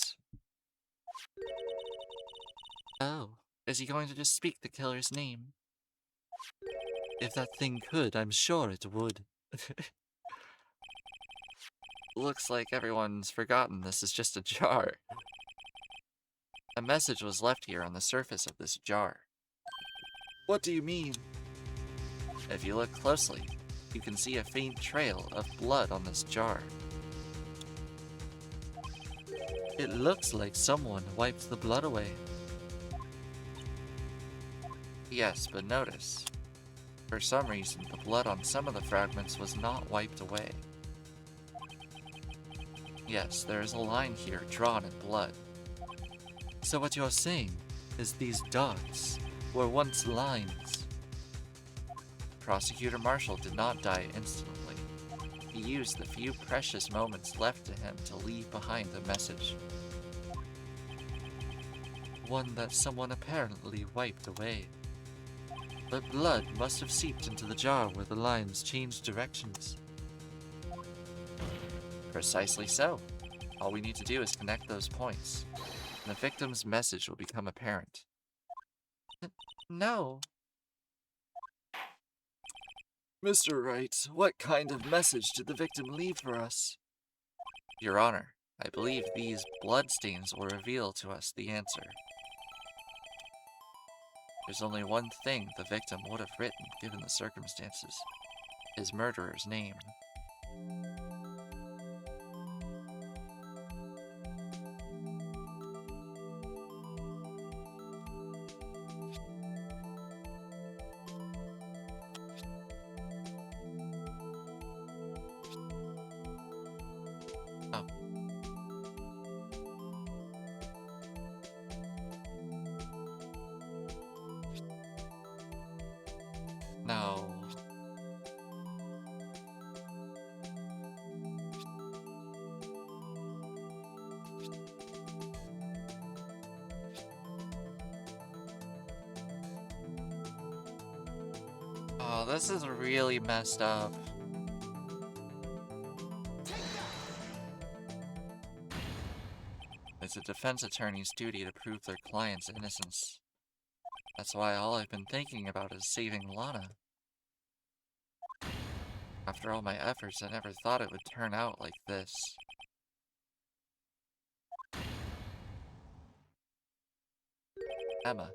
Oh, is he going to just speak the killer's name? If that thing could, I'm sure it would. Looks like everyone's forgotten this is just a jar. A message was left here on the surface of this jar. What do you mean? If you look closely, you can see a faint trail of blood on this jar. It looks like someone wiped the blood away. Yes, but notice. For some reason, the blood on some of the fragments was not wiped away. Yes, there is a line here drawn in blood. So what you're saying is these dots were once lines. Prosecutor Marshall did not die instantly. He used the few precious moments left to him to leave behind a message. One that someone apparently wiped away. But blood must have seeped into the jar where the lines changed directions. Precisely so. All we need to do is connect those points. And the victim's message will become apparent. No. Mr. Wright, what kind of message did the victim leave for us? Your Honor, I believe these bloodstains will reveal to us the answer. There's only one thing the victim would have written given the circumstances. His murderer's name. Oh. No. Oh, this is really messed up. It's a defense attorney's duty to prove their client's innocence. That's why all I've been thinking about is saving Lana. After all my efforts, I never thought it would turn out like this. Emma.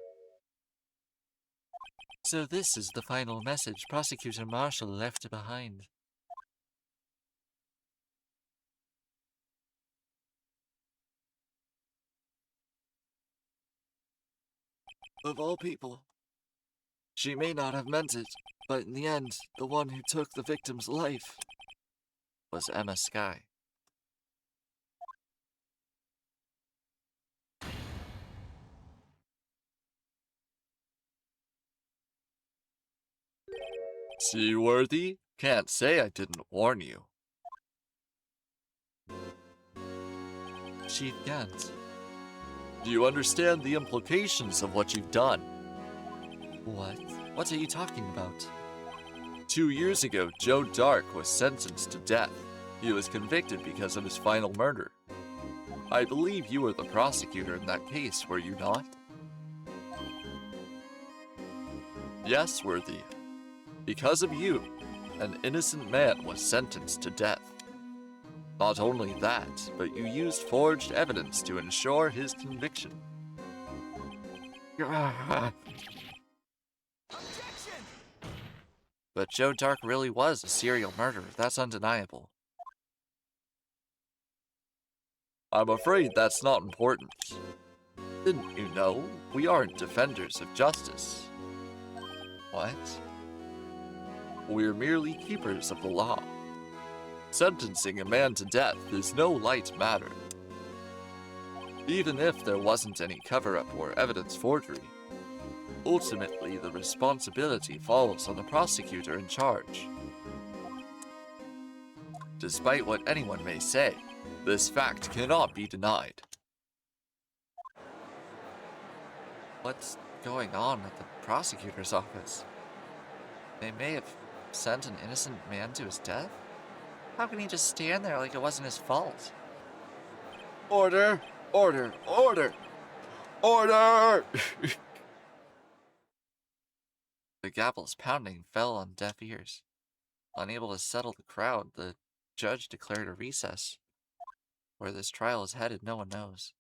So this is the final message Prosecutor Marshall left behind. Of all people. She may not have meant it, but in the end, the one who took the victim's life Was Emma Skye. Seaworthy? Can't say I didn't warn you. Chief Gant. Do you understand the implications of what you've done? What? What are you talking about? 2 years ago, Joe Dark was sentenced to death. He was convicted because of his final murder. I believe you were the prosecutor in that case, were you not? Yes, Worthy. Because of you, an innocent man was sentenced to death. Not only that, but you used forged evidence to ensure his conviction. Objection! But Joe Dark really was a serial murderer, that's undeniable. I'm afraid that's not important. Didn't you know? We aren't defenders of justice. What? We're merely keepers of the law. Sentencing a man to death is no light matter. Even if there wasn't any cover-up or evidence forgery, ultimately the responsibility falls on the prosecutor in charge. Despite what anyone may say, this fact cannot be denied. What's going on at the prosecutor's office? They may have sent an innocent man to his death? How can he just stand there like it wasn't his fault? Order! Order! Order! Order! The gavel's pounding fell on deaf ears. Unable to settle the crowd, the judge declared a recess. Where this trial is headed, no one knows.